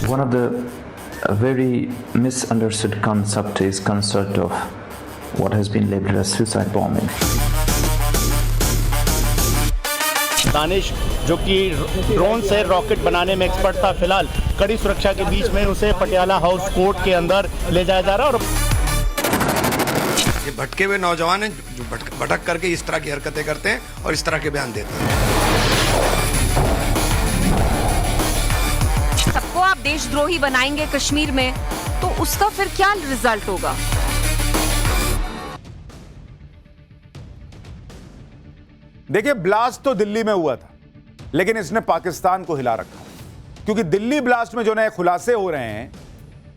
One of the very misunderstood concept is concept of what has been labeled as suicide bombing. Danish जो कि drone से rocket बनाने में expert था, फिलहाल कड़ी सुरक्षा के बीच में उसे पटियाला हाउस कोर्ट के अंदर ले जाया जा रहा है। और ये भटके हुए नौजवान हैं जो भटक करके इस तरह की हरकतें करते हैं और इस तरह के बयान देते हैं। सबको आप देशद्रोही बनाएंगे कश्मीर में, तो उसका फिर क्या रिजल्ट होगा? देखिए, ब्लास्ट तो दिल्ली में हुआ था, लेकिन इसने पाकिस्तान को हिला रखा, क्योंकि दिल्ली ब्लास्ट में जो नए खुलासे हो रहे हैं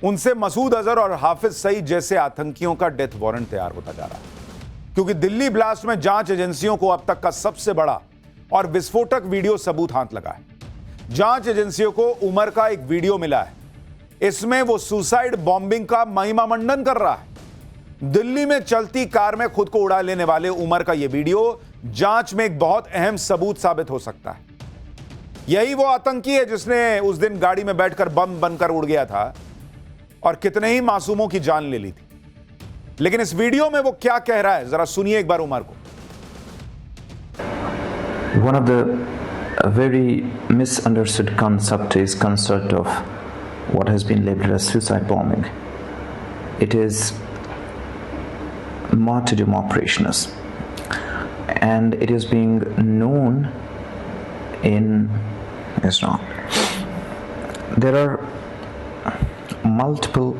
उनसे मसूद अजहर और हाफिज सईद जैसे आतंकियों का डेथ वारंट तैयार होता जा रहा है। क्योंकि दिल्ली ब्लास्ट में जांच एजेंसियों को अब तक का सबसे बड़ा और विस्फोटक वीडियो सबूत हाथ लगा है। जांच एजेंसियों को उमर का एक वीडियो मिला है, इसमें वो सुसाइड बॉम्बिंग का महिमा मंडन कर रहा है। दिल्ली में चलती कार में खुद को उड़ा लेने वाले उमर का यह वीडियो जांच में एक बहुत अहम सबूत साबित हो सकता है। यही वो आतंकी है जिसने उस दिन गाड़ी में बैठकर बम बनकर उड़ गया था और कितने ही मासूमों की जान ले ली थी। लेकिन इस वीडियो में वो क्या कह रहा है, जरा सुनिए एक बार उमर को। One of the very misunderstood concept is concept of what has been labeled as suicide bombing. It is martyrdom operations, and it is being known in Islam. There are multiple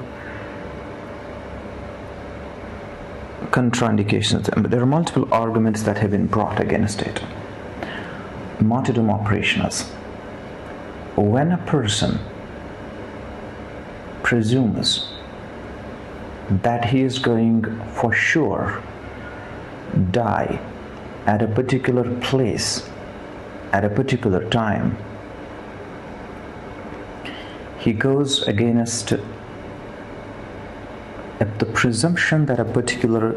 contraindications, there are multiple arguments that have been brought against it. Martyrdom operations: when a person presumes that he is going for sure die at a particular place at a particular time, he goes against the presumption that a particular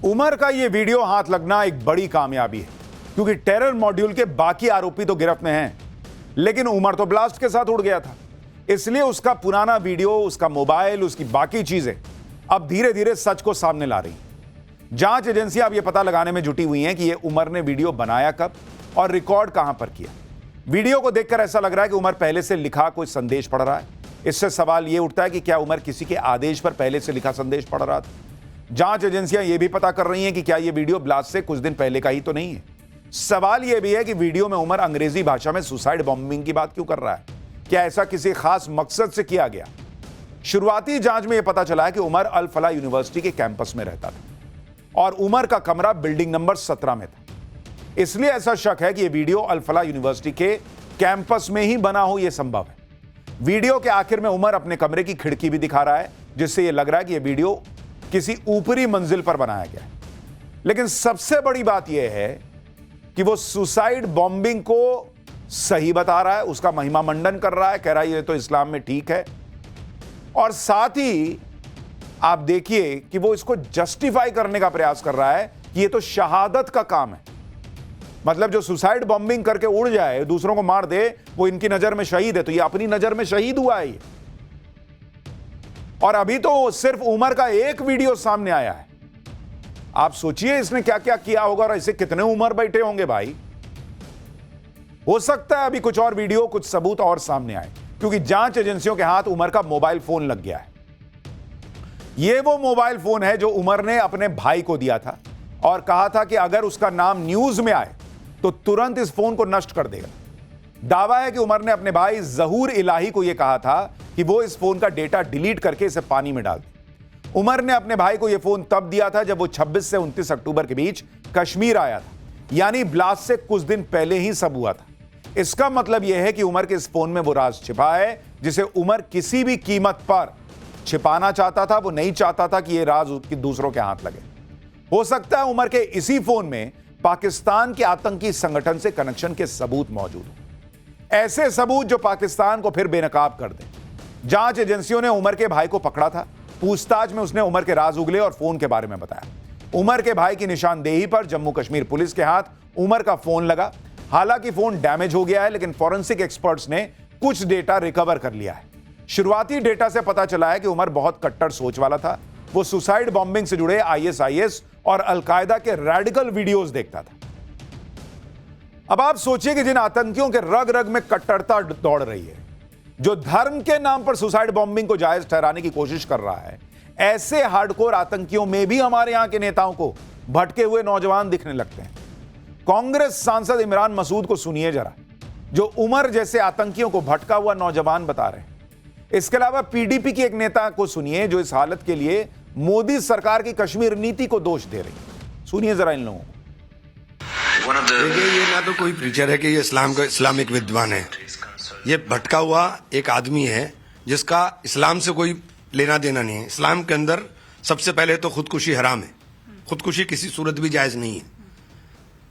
Umar का यह video हाथ लगना एक बड़ी कामयाबी है, क्योंकि terror module के बाकी आरोपी तो गिरफ्त में हैं, लेकिन उमर तो ब्लास्ट के साथ उड़ गया था। इसलिए उसका पुराना वीडियो, उसका मोबाइल, उसकी बाकी चीजें अब धीरे धीरे सच को सामने ला रही। जांच एजेंसियां अब यह पता लगाने में जुटी हुई हैं कि यह उमर ने वीडियो बनाया कब और रिकॉर्ड कहां पर किया। वीडियो को देखकर ऐसा लग रहा है कि उमर पहले से लिखा कोई संदेश पढ़ रहा है। इससे सवाल यह उठता है कि क्या उमर किसी के आदेश पर पहले से लिखा संदेश पढ़ रहा था? जांच एजेंसियां यह भी पता कर रही हैं कि क्या यह वीडियो ब्लास्ट से कुछ दिन पहले का ही तो नहीं है। सवाल यह भी है कि वीडियो में उमर अंग्रेजी भाषा में सुसाइड बॉम्बिंग की बात क्यों कर रहा है? क्या ऐसा किसी खास मकसद से किया गया? शुरुआती जांच में यह पता चला है कि उमर अल फलाह यूनिवर्सिटी के कैंपस में रहता था और उमर का कमरा बिल्डिंग नंबर 17 में था। इसलिए ऐसा शक है कि यह वीडियो अल फलाह यूनिवर्सिटी के कैंपस में ही बना हो, यह संभव है। वीडियो के आखिर में उमर अपने कमरे की खिड़की भी दिखा रहा है, जिससे यह लग रहा है कि यह वीडियो किसी ऊपरी मंजिल पर बनाया गया है। लेकिन सबसे बड़ी बात यह है कि वो सुसाइड बॉम्बिंग को सही बता रहा है, उसका महिमा मंडन कर रहा है, कह रहा है ये तो इस्लाम में ठीक है। और साथ ही आप देखिए कि वो इसको जस्टिफाई करने का प्रयास कर रहा है कि ये तो शहादत का काम है। मतलब जो सुसाइड बॉम्बिंग करके उड़ जाए, दूसरों को मार दे, वो इनकी नजर में शहीद है, तो ये अपनी नजर में शहीद हुआ है ये। और अभी तो सिर्फ उमर का एक वीडियो सामने आया है। आप सोचिए इसने क्या क्या किया होगा और ऐसे कितने उमर बैठे होंगे भाई। हो सकता है अभी कुछ और वीडियो, कुछ सबूत और सामने आए, क्योंकि जांच एजेंसियों के हाथ उमर का मोबाइल फोन लग गया है। यह वो मोबाइल फोन है जो उमर ने अपने भाई को दिया था और कहा था कि अगर उसका नाम न्यूज में आए तो तुरंत इस फोन को नष्ट कर देगा। दावा है कि उमर ने अपने भाई जहूर इलाही को यह कहा था कि वो इस फोन का डेटा डिलीट करके इसे पानी में डाल दे। उमर ने अपने भाई को यह फोन तब दिया था जब वो 26 से 29 अक्टूबर के बीच कश्मीर आया था, यानी ब्लास्ट से कुछ दिन पहले ही सब हुआ था। इसका मतलब यह है कि उमर के इस फोन में वो राज छिपा है जिसे उमर किसी भी कीमत पर छिपाना चाहता था। वो नहीं चाहता था कि यह राज दूसरों के हाथ लगे। हो सकता है उमर के इसी फोन में पाकिस्तान के आतंकी संगठन से कनेक्शन के सबूत मौजूद हो, ऐसे सबूत जो पाकिस्तान को फिर बेनकाब कर दें। जांच एजेंसियों ने उमर के भाई को पकड़ा था। पूछताछ में उसने उमर के राज उगले और फोन के बारे में बताया। उमर के भाई की निशानदेही पर जम्मू कश्मीर पुलिस के हाथ उमर का फोन लगा। हालांकि फोन डैमेज हो गया है, लेकिन फॉरेंसिक एक्सपर्ट्स ने कुछ डेटा रिकवर कर लिया है। शुरुआती डेटा से पता चला है कि उमर बहुत कट्टर सोच वाला था। वो सुसाइड बॉम्बिंग से जुड़े आईएसआईएस और अलकायदा के रेडिकल वीडियोस देखता था। अब आप सोचिए कि जिन आतंकियों के रग रग में कट्टरता दौड़ रही है, जो धर्म के नाम पर सुसाइड बॉम्बिंग को जायज ठहराने की कोशिश कर रहा है, ऐसे हार्डकोर आतंकियों में भी हमारे यहां के नेताओं को भटके हुए नौजवान दिखने लगते हैं। कांग्रेस सांसद इमरान मसूद को सुनिए जरा, जो उमर जैसे आतंकियों को भटका हुआ नौजवान बता रहे हैं। इसके अलावा पीडीपी की एक नेता को सुनिए जो इस हालत के लिए मोदी सरकार की कश्मीर नीति को दोष दे रही है। सुनिए जरा इन लोगों को। देखिए, ये ना तो कोई प्रीचर है कि ये इस्लामिक विद्वान है। ये भटका हुआ एक आदमी है जिसका इस्लाम से कोई लेना देना नहीं है। इस्लाम के अंदर सबसे पहले तो खुदकुशी हराम है। खुदकुशी किसी सूरत भी जायज नहीं है।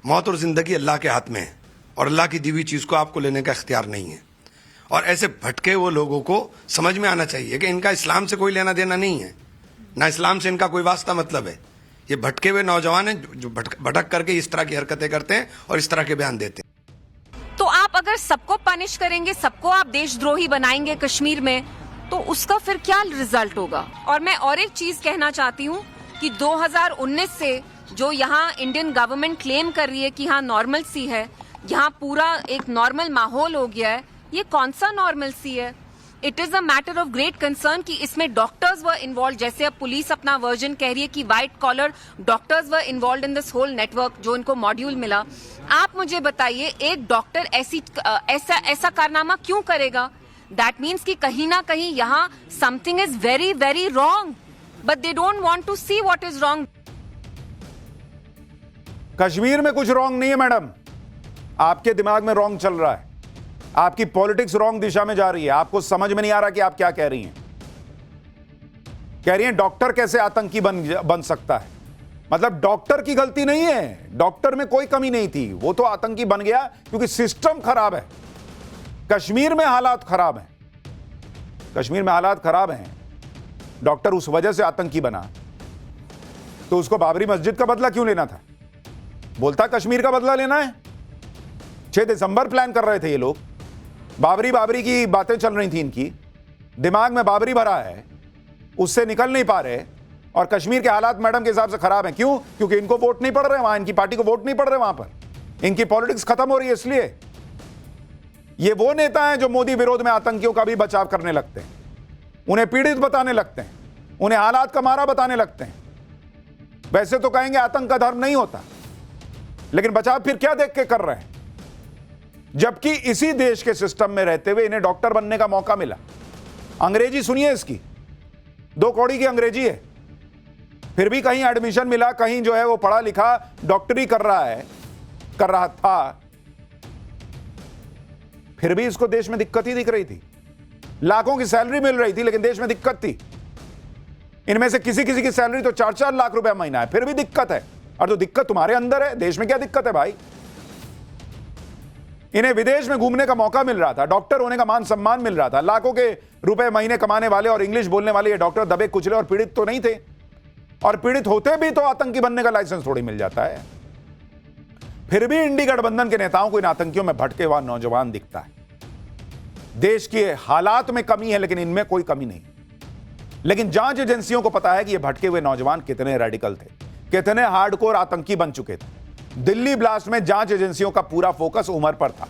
मौत और जिंदगी अल्लाह के हाथ में है और अल्लाह की दी हुई चीज को आपको लेने का इख्तियार नहीं है। और ऐसे भटके हुए लोगों को समझ में आना चाहिए कि इनका इस्लाम से कोई लेना देना नहीं है, ना इस्लाम से इनका कोई वास्ता मतलब है। ये भटके हुए नौजवान हैं जो भटक करके इस तरह की हरकतें करते हैं और इस तरह के बयान देते हैं। तो आप अगर सबको पनिश करेंगे, सबको आप देशद्रोही बनाएंगे कश्मीर में, तो उसका फिर क्या रिजल्ट होगा? और मैं और एक चीज कहना चाहती हूँ कि 2019 से जो यहाँ इंडियन गवर्नमेंट क्लेम कर रही है कि हाँ नॉर्मल सी है, यहाँ पूरा एक नॉर्मल माहौल हो गया है, ये कौन सा नॉर्मल सी है? It is a matter of great concern कि इसमें डॉक्टर्स वर इन्वॉल्व। जैसे अब पुलिस अपना वर्जन कह रही है कि white collar doctors were involve in this whole network, जो इनको मॉड्यूल मिला। आप मुझे बताइए, एक डॉक्टर ऐसा कारनामा क्यों करेगा? दैट मीन्स कि कहीं ना कहीं यहाँ something is very very wrong, but they don't want to see what is wrong. Kashmir में कुछ रॉन्ग नहीं है मैडम, आपके दिमाग में रॉन्ग चल रहा है। आपकी पॉलिटिक्स रॉन्ग दिशा में जा रही है। आपको समझ में नहीं आ रहा कि आप क्या कह रही हैं। कह रही हैं डॉक्टर कैसे आतंकी बन सकता है। मतलब डॉक्टर की गलती नहीं है, डॉक्टर में कोई कमी नहीं थी, वो तो आतंकी बन गया क्योंकि सिस्टम खराब है। कश्मीर में हालात खराब हैं, कश्मीर में हालात खराब हैं। डॉक्टर उस वजह से आतंकी बना, तो उसको बाबरी मस्जिद का बदला क्यों लेना था? बोलता कश्मीर का बदला लेना है। 6 दिसंबर प्लान कर रहे थे ये लोग। बाबरी की बातें चल रही थी इनकी, दिमाग में बाबरी भरा है, उससे निकल नहीं पा रहे। और कश्मीर के हालात मैडम के हिसाब से खराब हैं। क्यों? क्योंकि इनको वोट नहीं पड़ रहे वहां, इनकी पार्टी को वोट नहीं पड़ रहे वहां पर, इनकी पॉलिटिक्स खत्म हो रही है। इसलिए ये वो नेता हैं जो मोदी विरोध में आतंकियों का भी बचाव करने लगते हैं, उन्हें पीड़ित बताने लगते हैं, उन्हें हालात का मारा बताने लगते हैं। वैसे तो कहेंगे आतंक का धर्म नहीं होता, लेकिन बचाव फिर क्या देख के कर रहे हैं? जबकि इसी देश के सिस्टम में रहते हुए इन्हें डॉक्टर बनने का मौका मिला। अंग्रेजी सुनिए इसकी, 2 कौड़ी की अंग्रेजी है, फिर भी कहीं एडमिशन मिला, कहीं जो है वो पढ़ा लिखा डॉक्टरी कर रहा था, फिर भी इसको देश में दिक्कत ही दिख रही थी। लाखों की सैलरी मिल रही थी, लेकिन देश में दिक्कत थी। इनमें से किसी की सैलरी तो 4-4 लाख रुपया महीना है, फिर भी दिक्कत है। और तो दिक्कत तुम्हारे अंदर है, देश में क्या दिक्कत है भाई? इन्हें विदेश में घूमने का मौका मिल रहा था, डॉक्टर होने का मान सम्मान मिल रहा था। लाखों के रुपए महीने कमाने वाले और इंग्लिश बोलने वाले ये डॉक्टर दबे कुचले और पीड़ित तो नहीं थे। और पीड़ित होते भी तो आतंकी बनने का लाइसेंस थोड़ी मिल जाता है। फिर भी इंडी गठबंधन के नेताओं को इन आतंकियों में भटके हुआ नौजवान दिखता है। देश के हालात में कमी है, लेकिन इनमें कोई कमी नहीं। लेकिन जांच एजेंसियों को पता है कि ये भटके हुए नौजवान कितने रेडिकल थे, कितने हार्डकोर आतंकी बन चुके थे। दिल्ली ब्लास्ट में जांच एजेंसियों का पूरा फोकस उमर पर था।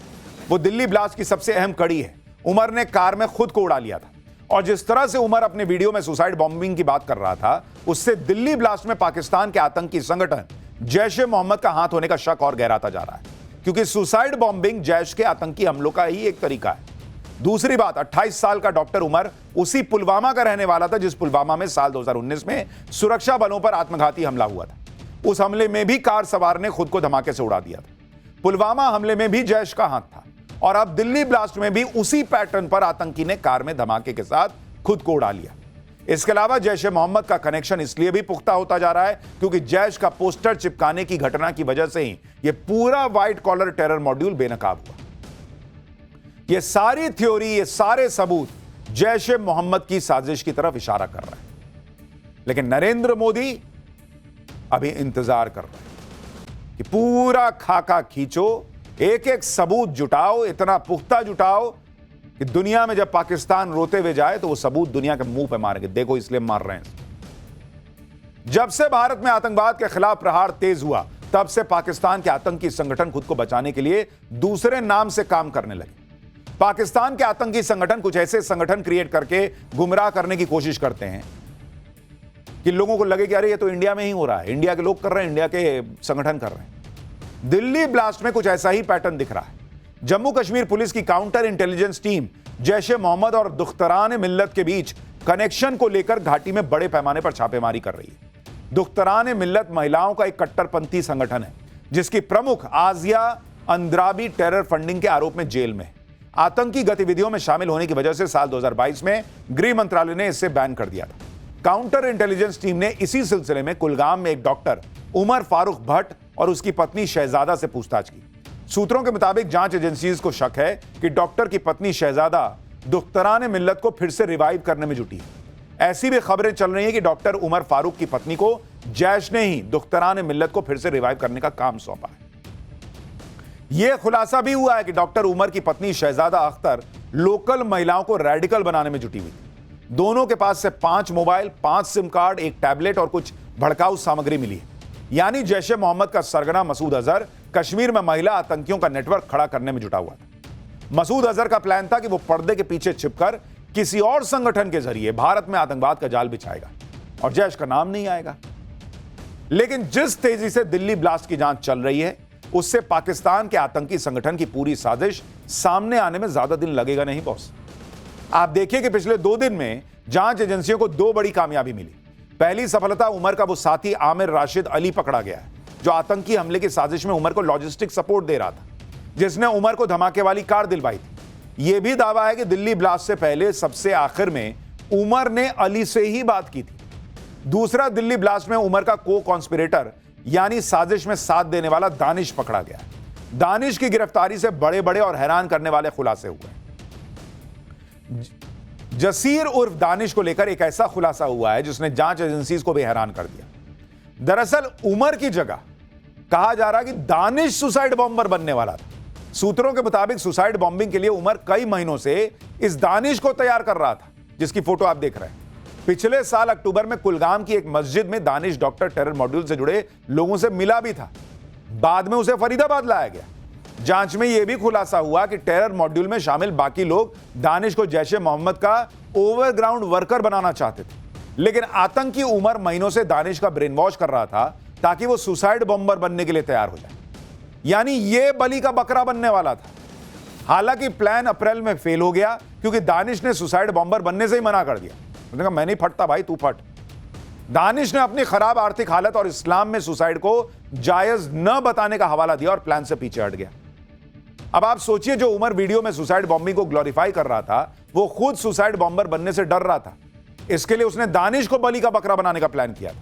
वो दिल्ली ब्लास्ट की सबसे अहम कड़ी है। उमर ने कार में खुद को उड़ा लिया था। और जिस तरह से उमर अपने वीडियो में सुसाइड बॉम्बिंग की बात कर रहा था, उससे दिल्ली ब्लास्ट में पाकिस्तान के आतंकी संगठन जैश-ए-मोहम्मद का हाथ होने का शक और गहराता जा रहा है, क्योंकि सुसाइड बॉम्बिंग जैश के आतंकी हमलों का ही एक तरीका है। दूसरी बात, 28 साल का डॉक्टर उमर उसी पुलवामा का रहने वाला था जिस पुलवामा में साल 2019 में सुरक्षा बलों पर आत्मघाती हमला हुआ था। उस हमले में भी कार सवार ने खुद को धमाके से उड़ा दिया था। पुलवामा हमले में भी जैश का हाथ था, और अब दिल्ली ब्लास्ट में भी उसी पैटर्न पर आतंकी ने कार में धमाके के साथ खुद को उड़ा लिया। इसके अलावा जैश-ए-मोहम्मद का कनेक्शन इसलिए भी पुख्ता होता जा रहा है क्योंकि जैश का पोस्टर चिपकाने की घटना की वजह से ही यह पूरा व्हाइट कॉलर टेरर मॉड्यूल बेनकाब हुआ। यह सारी थ्योरी, ये सारे सबूत जैश-ए-मोहम्मद की साजिश की तरफ इशारा कर रहे हैं। लेकिन नरेंद्र मोदी अभी इंतजार कर रहे हैं कि पूरा खाका खींचो एक एक सबूत जुटाओ, इतना पुख्ता जुटाओ कि दुनिया में जब पाकिस्तान रोते हुए जाए तो वो सबूत दुनिया के मुंह पे मारेंगे, देखो इसलिए मार रहे हैं। जब से भारत में आतंकवाद के खिलाफ प्रहार तेज हुआ, तब से पाकिस्तान के आतंकी संगठन खुद को बचाने के लिए दूसरे नाम से काम करने लगे। पाकिस्तान के आतंकी संगठन कुछ ऐसे संगठन क्रिएट करके गुमराह करने की कोशिश करते हैं कि लोगों को लगे कि अरे ये तो इंडिया में ही हो रहा है, इंडिया के लोग कर रहे हैं, इंडिया के संगठन कर रहे हैं। दिल्ली ब्लास्ट में कुछ ऐसा ही पैटर्न दिख रहा है। जम्मू कश्मीर पुलिस की काउंटर इंटेलिजेंस टीम जैश-ए-मोहम्मद और दुख्तरान-ए-मिल्लत के बीच कनेक्शन को लेकर घाटी में बड़े पैमाने पर छापेमारी कर रही है। दुख्तरान-ए-मिल्लत महिलाओं का एक कट्टरपंथी संगठन है, जिसकी प्रमुख आजिया अंद्राबी टेरर फंडिंग के आरोप में जेल में है। आतंकी गतिविधियों में शामिल होने की वजह से साल 2022 में गृह मंत्रालय ने इसे बैन कर दिया था। काउंटर इंटेलिजेंस टीम ने इसी सिलसिले में कुलगाम में एक डॉक्टर उमर फारूक भट्ट और उसकी पत्नी शहजादा से पूछताछ की। सूत्रों के मुताबिक जांच एजेंसीज को शक है कि डॉक्टर की पत्नी शहजादा दुख्तरान-ए-मिल्लत को फिर से रिवाइव करने में जुटी है। ऐसी भी खबरें चल रही हैं कि डॉक्टर उमर फारूक की पत्नी को जैश ने ही दुख्तरान-ए-मिल्लत को फिर से रिवाइव करने का काम सौंपा है। यह खुलासा भी हुआ है कि डॉक्टर उमर की पत्नी शहजादा अख्तर लोकल महिलाओं को रेडिकल बनाने में जुटी हुई थी। दोनों के पास से 5 मोबाइल, 5 सिम कार्ड, एक टैबलेट और कुछ भड़काऊ सामग्री मिली है। यानी जैश-ए-मोहम्मद का सरगना मसूद अजहर कश्मीर में महिला आतंकियों का नेटवर्क खड़ा करने में जुटा हुआ था। मसूद अजहर का प्लान था कि वो पर्दे के पीछे छिपकर किसी और संगठन के जरिए भारत में आतंकवाद का जाल बिछाएगा और जैश का नाम नहीं आएगा। लेकिन जिस तेजी से दिल्ली ब्लास्ट की जांच चल रही है, उससे पाकिस्तान के आतंकी संगठन की पूरी साजिश सामने आने में ज्यादा दिन लगेगा नहीं बॉस। आप देखिए कि पिछले 2 दिन में जांच एजेंसियों को 2 बड़ी कामयाबी मिली। पहली सफलता, उमर का वो साथी आमिर राशिद अली पकड़ा गया है, जो आतंकी हमले की साजिश में उमर को लॉजिस्टिक सपोर्ट दे रहा था, जिसने उमर को धमाके वाली कार दिलवाई थी। यह भी दावा है कि दिल्ली ब्लास्ट से पहले सबसे आखिर में उमर ने अली से ही बात की थी। दूसरा, दिल्ली ब्लास्ट में उमर का को कॉन्स्पिरेटर यानी साजिश में साथ देने वाला दानिश पकड़ा गया। दानिश की गिरफ्तारी से बड़े बड़े और हैरान करने वाले खुलासे हुए। जसीर उर्फ दानिश को लेकर एक ऐसा खुलासा हुआ है जिसने जांच एजेंसीज को भी हैरान कर दिया। दरअसल उमर की जगह कहा जा रहा है कि दानिश सुसाइड बॉम्बर बनने वाला था। सूत्रों के मुताबिक सुसाइड बॉम्बिंग के लिए उमर कई महीनों से इस दानिश को तैयार कर रहा था, जिसकी फोटो आप देख रहे हैं। पिछले साल अक्टूबर में कुलगाम की एक मस्जिद में दानिश डॉक्टर टेरर मॉड्यूल से जुड़े लोगों से मिला भी था। बाद में उसे फरीदाबाद लाया गया। जांच में यह भी खुलासा हुआ कि टेरर मॉड्यूल में शामिल बाकी लोग दानिश को जैश-ए-मोहम्मद का ओवरग्राउंड वर्कर बनाना चाहते थे, लेकिन आतंकी उमर महीनों से दानिश का ब्रेन वॉश कर रहा था ताकि वो सुसाइड बॉम्बर बनने के लिए तैयार हो जाए। यानी यह बलि का बकरा बनने वाला था। हालांकि प्लान अप्रैल में फेल हो गया क्योंकि दानिश ने सुसाइड बॉम्बर बनने से ही मना कर दिया। उसने कहा मैं नहीं फटता भाई, तू फट। दानिश ने अपनी खराब आर्थिक हालत और इस्लाम में सुसाइड को जायज न बताने का हवाला दिया और प्लान से पीछे हट गया। अब आप सोचिए, जो उमर वीडियो में सुसाइड बॉम्बिंग को ग्लोरीफाई कर रहा था, वो खुद सुसाइड बॉम्बर बनने से डर रहा था। इसके लिए उसने दानिश को बलि का बकरा बनाने का प्लान किया,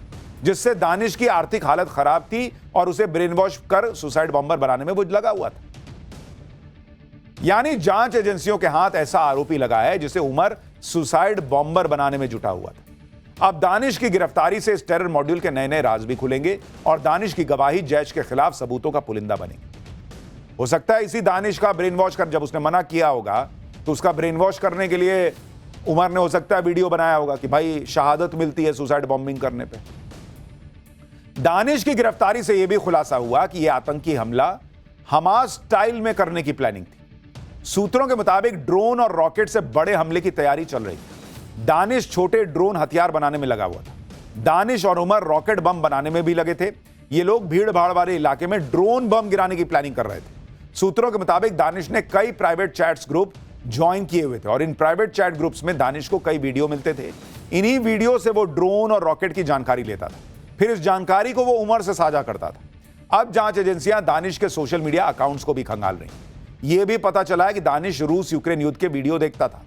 जिससे दानिश की आर्थिक हालत खराब थी और उसे ब्रेन वॉश कर सुसाइड बॉम्बर बनाने में वो लगा हुआ था। यानी जांच एजेंसियों के हाथ ऐसा आरोपी लगा है जिसे उमर सुसाइड बॉम्बर बनाने में जुटा हुआ था। अब दानिश की गिरफ्तारी से इस टेरर मॉड्यूल के नए नए राज भी खुलेंगे और दानिश की गवाही जैश के खिलाफ सबूतों का पुलिंदा बनेगी। हो सकता है इसी दानिश का ब्रेन वॉश कर, जब उसने मना किया होगा तो उसका ब्रेन वॉश करने के लिए उमर ने हो सकता है वीडियो बनाया होगा कि भाई शहादत मिलती है सुसाइड बॉम्बिंग करने पे। दानिश की गिरफ्तारी से यह भी खुलासा हुआ कि यह आतंकी हमला हमास स्टाइल में करने की प्लानिंग थी। सूत्रों के मुताबिक ड्रोन और रॉकेट से बड़े हमले की तैयारी चल रही थी। दानिश छोटे ड्रोन हथियार बनाने में लगा हुआ था। दानिश और उमर रॉकेट बम बनाने में भी लगे थे। ये लोग भीड़ भाड़ वाले इलाके में ड्रोन बम गिराने की प्लानिंग कर रहे थे। सूत्रों के मुताबिक दानिश ने कई प्राइवेट चैट्स ग्रुप ज्वाइन किए हुए थे और इन प्राइवेट चैट ग्रुप्स में दानिश को कई वीडियो मिलते थे। इन्हीं वीडियो से वो ड्रोन और रॉकेट की जानकारी लेता था, फिर इस जानकारी को वो उमर से साझा करता था। अब जांच एजेंसियां दानिश के सोशल मीडिया अकाउंट्स को भी खंगाल रही। यह भी पता चला है कि दानिश रूस यूक्रेन युद्ध के वीडियो देखता था।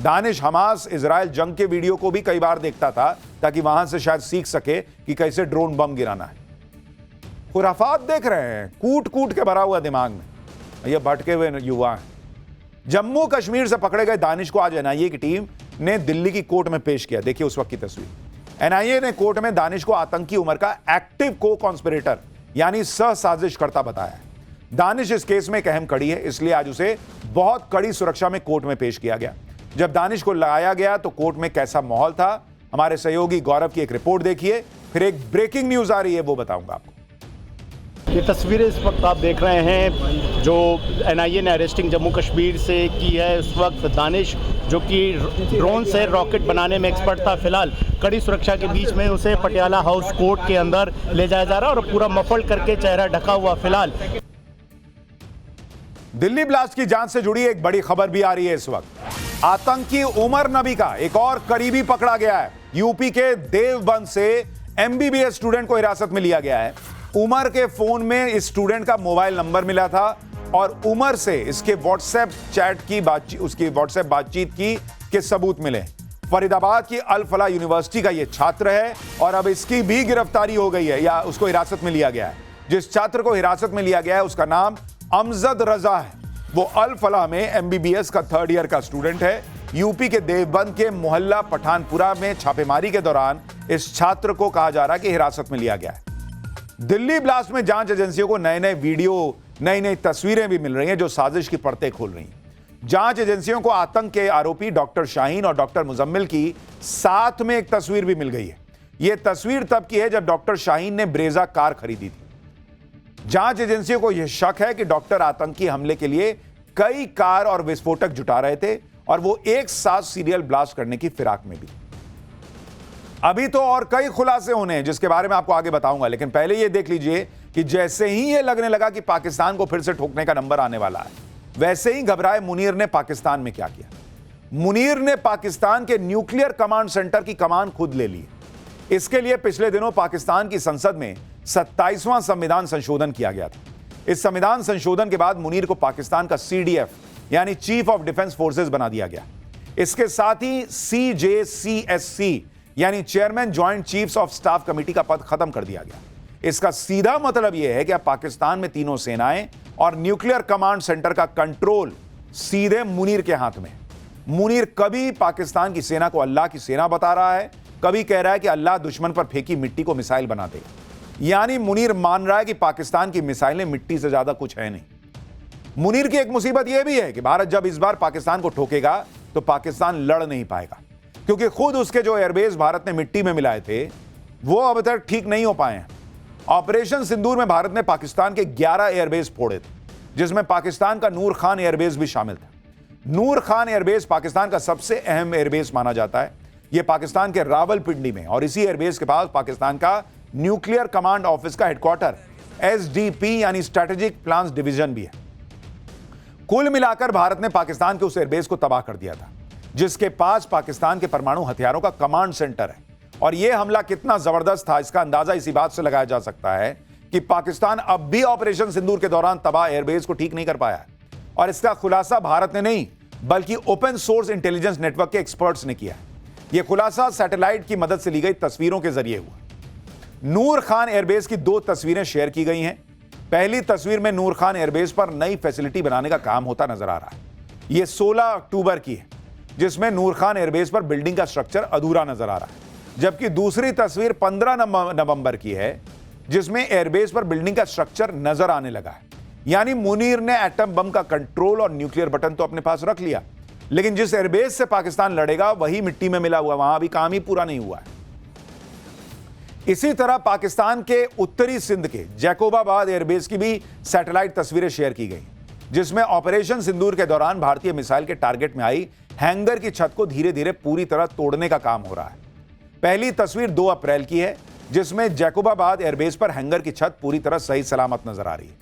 दानिश हमास इजराइल जंग के वीडियो को भी कई बार देखता था ताकि वहां से शायद सीख सके कि कैसे ड्रोन बम गिराना है। खुराफात देख रहे हैं, कूट कूट के भरा हुआ दिमाग में। ये भटके हुए युवा हैं। जम्मू कश्मीर से पकड़े गए दानिश को आज एनआईए की टीम ने दिल्ली की कोर्ट में पेश किया। देखिए उस वक्त की तस्वीर। एनआईए ने कोर्ट में दानिश को आतंकी उमर का एक्टिव को कॉन्स्पिरेटर यानी सह साजिशकर्ता बताया है। दानिश इस केस में एक अहम कड़ी है, इसलिए आज उसे बहुत कड़ी सुरक्षा में कोर्ट में पेश किया गया। जब दानिश को लाया गया तो कोर्ट में कैसा माहौल था, हमारे सहयोगी गौरव की एक रिपोर्ट देखिए, फिर एक ब्रेकिंग न्यूज आ रही है वो बताऊंगा आपको। ये तस्वीरें इस वक्त आप देख रहे हैं जो एनआईए ने अरेस्टिंग जम्मू कश्मीर से की है। उस वक्त दानिश जो कि ड्रोन से रॉकेट बनाने में एक्सपर्ट था, फिलहाल कड़ी सुरक्षा के बीच में उसे पटियाला हाउस कोर्ट के अंदर ले जाया जा रहा है और पूरा मफल्ड करके चेहरा ढका हुआ। फिलहाल दिल्ली ब्लास्ट की जांच से जुड़ी एक बड़ी खबर भी आ रही है इस वक्त। आतंकी उमर नबी का एक और करीबी पकड़ा गया है। यूपी के देवबंद से एमबीबीएस स्टूडेंट को हिरासत में लिया गया है। उमर के फोन में इस स्टूडेंट का मोबाइल नंबर मिला था और उमर से इसके व्हाट्सएप चैट की बातचीत, उसकी व्हाट्सएप बातचीत की के सबूत मिले। फरीदाबाद की अल फलाह यूनिवर्सिटी का यह छात्र है और अब इसकी भी गिरफ्तारी हो गई है या उसको हिरासत में लिया गया है। जिस छात्र को हिरासत में लिया गया है उसका नाम अमजद रजा है। वो अल फलाह में एमबीबीएस का 3rd ईयर का स्टूडेंट है। यूपी के देवबंद के मोहल्ला पठानपुरा में छापेमारी के दौरान इस छात्र को कहा जा रहा है कि हिरासत में लिया गया है। दिल्ली ब्लास्ट में जांच एजेंसियों को नए नए वीडियो, नई नई तस्वीरें भी मिल रही हैं जो साजिश की परतें खोल रही हैं। जांच एजेंसियों को आतंक के आरोपी डॉक्टर शाहीन और डॉक्टर मुजम्मिल की साथ में एक तस्वीर भी मिल गई है। यह तस्वीर तब की है जब डॉक्टर शाहीन ने ब्रेजा कार खरीदी थी। जांच एजेंसियों को यह शक है कि डॉक्टर आतंकी हमले के लिए कई कार और विस्फोटक जुटा रहे थे और वो एक साथ सीरियल ब्लास्ट करने की फिराक में भी। अभी तो और कई खुलासे होने हैं जिसके बारे में आपको आगे बताऊंगा, लेकिन पहले यह देख लीजिए कि जैसे ही यह लगने लगा कि पाकिस्तान को फिर से ठोकने का नंबर आने वाला है, वैसे ही घबराए मुनीर ने पाकिस्तान में क्या किया। मुनीर ने पाकिस्तान के न्यूक्लियर कमांड सेंटर की कमान खुद ले ली। इसके लिए पिछले दिनों पाकिस्तान की संसद में 27वां संविधान संशोधन किया गया था। इस संविधान संशोधन के बाद मुनीर को पाकिस्तान का CDF यानी चीफ ऑफ डिफेंस फोर्सेस बना दिया गया। इसके साथ ही CJCSC यानी chairman joint chiefs of staff committee का पद खत्म कर दिया गया। इसका सीधा मतलब यह है कि अब पाकिस्तान में तीनों सेनाएं और न्यूक्लियर कमांड सेंटर का कंट्रोल सीधे मुनीर के हाथ में। मुनीर कभी पाकिस्तान की सेना को अल्लाह की सेना बता रहा है, कभी कह रहा है कि अल्लाह दुश्मन पर फेंकी मिट्टी को मिसाइल बना देगा। यानी मुनीर मान रहा है कि पाकिस्तान की मिसाइलें मिट्टी से ज्यादा कुछ है नहीं। मुनीर की एक मुसीबत यह भी है कि भारत जब इस बार पाकिस्तान को ठोकेगा तो पाकिस्तान लड़ नहीं पाएगा, क्योंकि खुद उसके जो एयरबेस भारत ने मिट्टी में मिलाए थे वो अब तक ठीक नहीं हो पाए हैं। ऑपरेशन सिंदूर में भारत ने पाकिस्तान के 11 एयरबेस फोड़े थे, जिसमें पाकिस्तान का नूर खान एयरबेस भी शामिल था। नूर खान एयरबेस पाकिस्तान का सबसे अहम एयरबेस माना जाता है। यह पाकिस्तान के रावलपिंडी में और इसी एयरबेस के पास पाकिस्तान का न्यूक्लियर कमांड ऑफिस का हेडक्वार्टर SDP यानी स्ट्रेटेजिक प्लान्स डिवीजन भी है। कुल मिलाकर भारत ने पाकिस्तान के उस एयरबेस को तबाह कर दिया था जिसके पास पाकिस्तान के परमाणु हथियारों का कमांड सेंटर है। और यह हमला कितना जबरदस्त था इसका अंदाजा इसी बात से लगाया जा सकता है कि पाकिस्तान अब भी ऑपरेशन सिंदूर के दौरान तबाह एयरबेस को ठीक नहीं कर पाया। और इसका खुलासा भारत ने नहीं बल्कि ओपन सोर्स इंटेलिजेंस नेटवर्क के एक्सपर्ट्स ने किया है। यह खुलासा सैटेलाइट की मदद से ली गई तस्वीरों के जरिए हुआ। नूर खान एयरबेस की 2 तस्वीरें शेयर की गई हैं। पहली तस्वीर में नूर खान एयरबेस पर नई फैसिलिटी बनाने का काम होता नजर आ रहा है। यह 16 अक्टूबर की है जिसमें नूर खान एयरबेस पर बिल्डिंग का स्ट्रक्चर अधूरा नजर आ रहा है, जबकि दूसरी तस्वीर 15 नवंबर की है जिसमें एयरबेस पर बिल्डिंग का स्ट्रक्चर नजर आने लगा है। यानी मुनीर ने एटम बम का कंट्रोल और न्यूक्लियर बटन तो अपने पास रख लिया, लेकिन जिस एयरबेस से पाकिस्तान लड़ेगा वही मिट्टी में मिला हुआ, वहां भी काम ही पूरा नहीं हुआ है। इसी तरह पाकिस्तान के उत्तरी सिंध के जैकोबाबाद एयरबेस की भी सैटेलाइट तस्वीरें शेयर की गई जिसमें ऑपरेशन सिंदूर के दौरान भारतीय मिसाइल के टारगेट में आई हैंगर की छत को धीरे धीरे पूरी तरह तोड़ने का काम हो रहा है। पहली तस्वीर 2 अप्रैल की है जिसमें जैकोबाबाद एयरबेस पर हैंगर की छत पूरी तरह सही सलामत नजर आ रही है।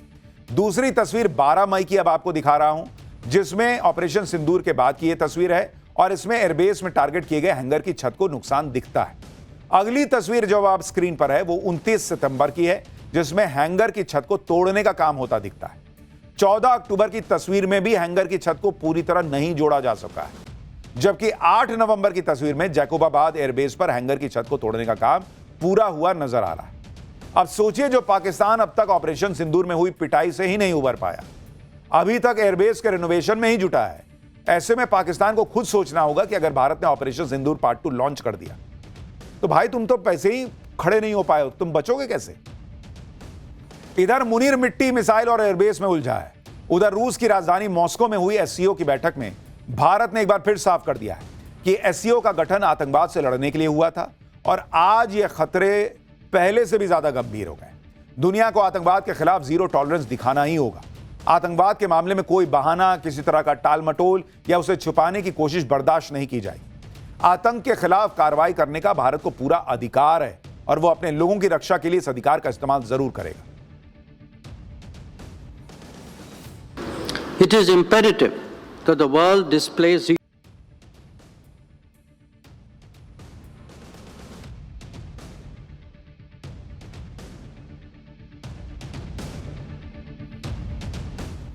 दूसरी तस्वीर 12 मई की अब आपको दिखा रहा हूं जिसमें ऑपरेशन सिंदूर के बाद की यह तस्वीर है और इसमें एयरबेस में टारगेट किए गए हैंगर की छत को नुकसान दिखता है। अगली तस्वीर जो आप स्क्रीन पर है वो 29 सितंबर की है जिसमें हैंगर की छत को तोड़ने का काम होता दिखता है। 14 अक्टूबर की तस्वीर में भी हैंगर की छत को पूरी तरह नहीं जोड़ा जा सका है, जबकि 8 नवंबर की तस्वीर में जैकोबाबाद एयरबेस पर हैंगर की छत को तोड़ने का काम पूरा हुआ नजर आ रहा है। अब सोचिए जो पाकिस्तान अब तक ऑपरेशन सिंदूर में हुई पिटाई से ही नहीं उबर पाया, अभी तक एयरबेस के रिनोवेशन में ही जुटा है। ऐसे में पाकिस्तान को खुद सोचना होगा कि अगर भारत ने ऑपरेशन सिंदूर पार्ट 2 लॉन्च कर दिया तो भाई तुम तो पैसे ही खड़े नहीं हो पाए, तुम बचोगे कैसे। इधर मुनीर मिट्टी मिसाइल और एयरबेस में उलझा है, उधर रूस की राजधानी मॉस्को में हुई एससीओ की बैठक में भारत ने एक बार फिर साफ कर दिया है कि एससीओ का गठन आतंकवाद से लड़ने के लिए हुआ था और आज ये खतरे पहले से भी ज्यादा गंभीर हो गए। दुनिया को आतंकवाद के खिलाफ जीरो टॉलरेंस दिखाना ही होगा। आतंकवाद के मामले में कोई बहाना, किसी तरह का टाल मटोल या उसे छुपाने की कोशिश बर्दाश्त नहीं की जाएगी। आतंक के खिलाफ कार्रवाई करने का भारत को पूरा अधिकार है और वो अपने लोगों की रक्षा के लिए इस अधिकार का इस्तेमाल जरूर करेगा। It is imperative that the world displays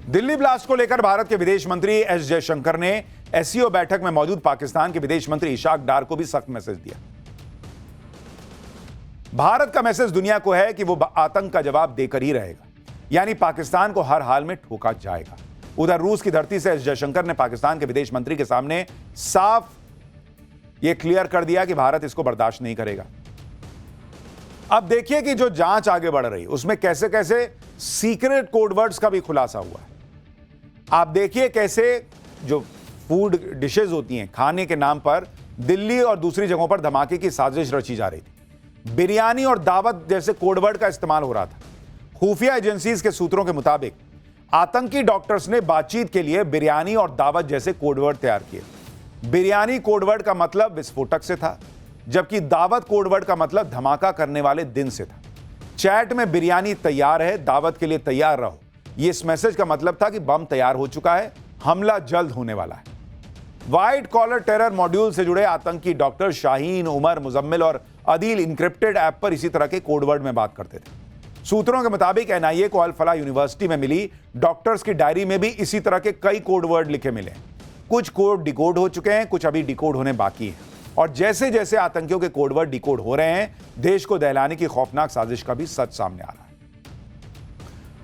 Delhi blast को लेकर भारत के विदेश मंत्री एस जयशंकर ने एससीओ बैठक में मौजूद पाकिस्तान के विदेश मंत्री इशाक डार को भी सख्त मैसेज दिया। भारत का मैसेज दुनिया को है कि वो आतंक का जवाब देकर ही रहेगा, यानी पाकिस्तान को हर हाल में ठोका जाएगा। उधर रूस की धरती से एस जयशंकर ने पाकिस्तान के विदेश मंत्री के सामने साफ यह क्लियर कर दिया कि भारत इसको बर्दाश्त नहीं करेगा। अब देखिए कि जो जांच आगे बढ़ रही उसमें कैसे कैसे सीक्रेट कोडवर्ड्स का भी खुलासा हुआ है। आप देखिए कैसे जो फूड डिशेज होती हैं, खाने के नाम पर दिल्ली और दूसरी जगहों पर धमाके की साजिश रची जा रही थी। बिरयानी और दावत जैसे कोडवर्ड का इस्तेमाल हो रहा था। खुफिया एजेंसीज के सूत्रों के मुताबिक आतंकी डॉक्टर्स ने बातचीत के लिए बिरयानी और दावत जैसे कोडवर्ड तैयार किए। बिरयानी कोडवर्ड का मतलब विस्फोटक से था, जबकि दावत कोडवर्ड का मतलब धमाका करने वाले दिन से था। चैट में बिरयानी तैयार है, दावत के लिए तैयार रहो, ये इस मैसेज का मतलब था कि बम तैयार हो चुका है, हमला जल्द होने वाला है। व्हाइट कॉलर टेरर मॉड्यूल से जुड़े आतंकी डॉक्टर शाहीन, उमर, मुजम्मिल और अदील इंक्रिप्टेड ऐप पर इसी तरह के कोडवर्ड में बात करते थे। सूत्रों के मुताबिक एनआईए को अल फलाह यूनिवर्सिटी में मिली डॉक्टर्स की डायरी में भी इसी तरह के कई कोडवर्ड लिखे मिले। कुछ कोड डिकोड हो चुके हैं, कुछ अभी डिकोड होने बाकी हैं। और जैसे जैसे आतंकियों के कोडवर्ड डिकोड हो रहे हैं, देश को दहलाने की खौफनाक साजिश का भी सच सामने आ रहा है।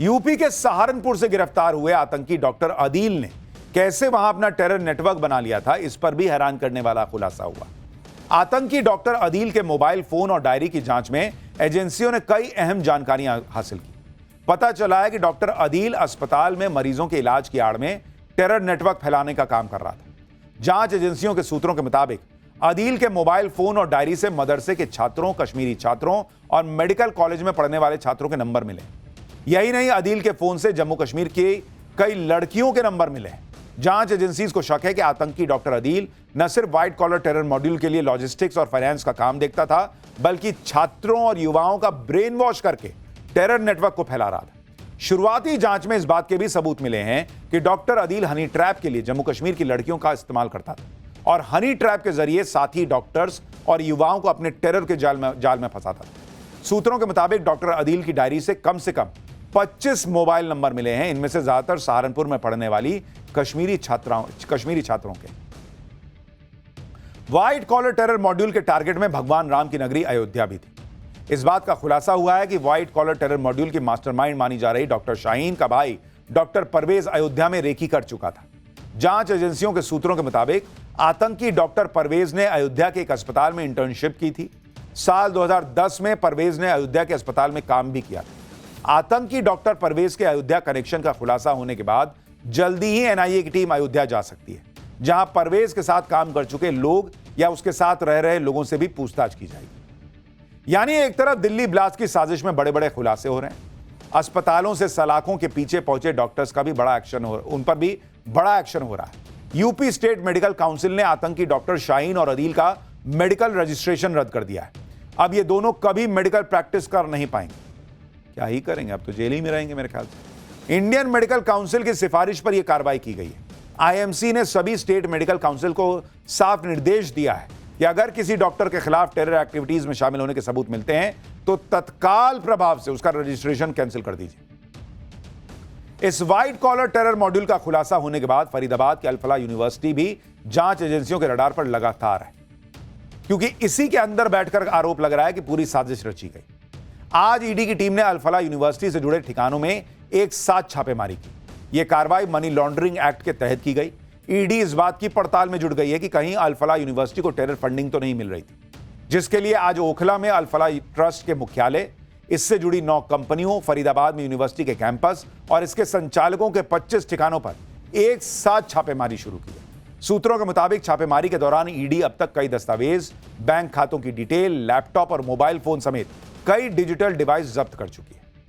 यूपी के सहारनपुर से गिरफ्तार हुए आतंकी डॉक्टर अदील ने कैसे वहां अपना टेरर नेटवर्क बना लिया था, इस पर भी हैरान करने वाला खुलासा हुआ। आतंकी डॉक्टर अदील के मोबाइल फोन और डायरी की जांच में एजेंसियों ने कई अहम जानकारियां हासिल की। पता चला है कि डॉक्टर अदील अस्पताल में मरीजों के इलाज की आड़ में टेरर नेटवर्क फैलाने का काम कर रहा था। जांच एजेंसियों के सूत्रों के मुताबिक अदील के मोबाइल फोन और डायरी से मदरसे के छात्रों, कश्मीरी छात्रों और मेडिकल कॉलेज में पढ़ने वाले छात्रों के नंबर मिले। यही नहीं, अदील के फोन से जम्मू कश्मीर की कई लड़कियों के नंबर मिले। जांच एजेंसीज को शक है कि आतंकी डॉक्टर अदील न सिर्फ व्हाइट कॉलर टेरर मॉड्यूल के लिए लॉजिस्टिक्स और फाइनेंस का काम देखता था, बल्कि छात्रों और युवाओं का ब्रेन वॉश करके टेरर नेटवर्क को फैला रहा था। शुरुआती जांच में इस बात के भी सबूत मिले हैं कि डॉक्टर अदील हनी ट्रैप के लिए जम्मू कश्मीर की लड़कियों का इस्तेमाल करता था और हनी ट्रैप के जरिए साथी डॉक्टर्स और युवाओं को अपने टेरर के जाल में फंसाता था। सूत्रों के मुताबिक डॉक्टर अदील की डायरी से कम 25 मोबाइल नंबर मिले हैं, इनमें से ज्यादातर सहारनपुर में पढ़ने वाली कश्मीरी छात्रों के। व्हाइट कॉलर टेरर मॉड्यूल के टारगेट में भगवान राम की नगरी अयोध्या भी थी। इस बात का खुलासा हुआ है कि व्हाइट कॉलर टेरर मॉड्यूल की मास्टरमाइंड मानी जा रही डॉक्टर शाहीन का भाई डॉक्टर परवेज अयोध्या में रेकी कर चुका था। जांच एजेंसियों के सूत्रों के मुताबिक आतंकी डॉक्टर परवेज ने अयोध्या के एक अस्पताल में इंटर्नशिप की थी। साल 2010 में परवेज ने अयोध्या के अस्पताल में काम भी किया था। आतंकी डॉक्टर परवेज के अयोध्या कनेक्शन का खुलासा होने के बाद जल्दी ही एनआईए की टीम अयोध्या जा सकती है, जहां परवेज के साथ काम कर चुके लोग या उसके साथ रह रहे लोगों से भी पूछताछ की जाएगी। यानी एक तरफ दिल्ली ब्लास्ट की साजिश में बड़े बड़े खुलासे हो रहे हैं, अस्पतालों से सलाखों के पीछे पहुंचे डॉक्टर्स का भी उन पर भी बड़ा एक्शन हो रहा है। यूपी स्टेट मेडिकल काउंसिल ने आतंकी डॉक्टर शाहीन और अदील का मेडिकल रजिस्ट्रेशन रद्द कर दिया है। अब ये दोनों कभी मेडिकल प्रैक्टिस कर नहीं पाएंगे। क्या ही करेंगे, अब तो जेल ही में रहेंगे मेरे ख्याल से। इंडियन मेडिकल काउंसिल की सिफारिश पर यह कार्रवाई की गई है। आईएमसी ने सभी स्टेट मेडिकल काउंसिल को साफ निर्देश दिया है कि अगर किसी डॉक्टर के खिलाफ टेरर एक्टिविटीज में शामिल होने के सबूत मिलते हैं तो तत्काल प्रभाव से उसका रजिस्ट्रेशन कैंसिल कर दीजिए। इस व्हाइट कॉलर टेरर मॉड्यूल का खुलासा होने के बाद फरीदाबाद के अल फलाह यूनिवर्सिटी भी जांच एजेंसियों के रडार पर लगातार है, क्योंकि इसी के अंदर बैठकर आरोप लग रहा है कि पूरी साजिश रची गई। आज ईडी की टीम ने अल फलाह यूनिवर्सिटी से जुड़े ठिकानों में एक साथ छापेमारी की। यह कार्रवाई मनी लॉन्ड्रिंग एक्ट के तहत की गई। ईडी इस बात की पड़ताल में जुट गई है कि कहीं अल फलाह यूनिवर्सिटी को टेरर फंडिंग तो नहीं मिल रही थी, जिसके लिए आज ओखला में अल फलाह ट्रस्ट के मुख्यालय, इससे जुड़ी 9 कंपनियों, फरीदाबाद में यूनिवर्सिटी के कैंपस और इसके संचालकों के 25 ठिकानों पर एक साथ छापेमारी शुरू की है। सूत्रों के मुताबिक छापेमारी के दौरान ईडी अब तक कई दस्तावेज, बैंक खातों की डिटेल, लैपटॉप और मोबाइल फोन समेत कई डिजिटल डिवाइस जब्त कर चुकी है।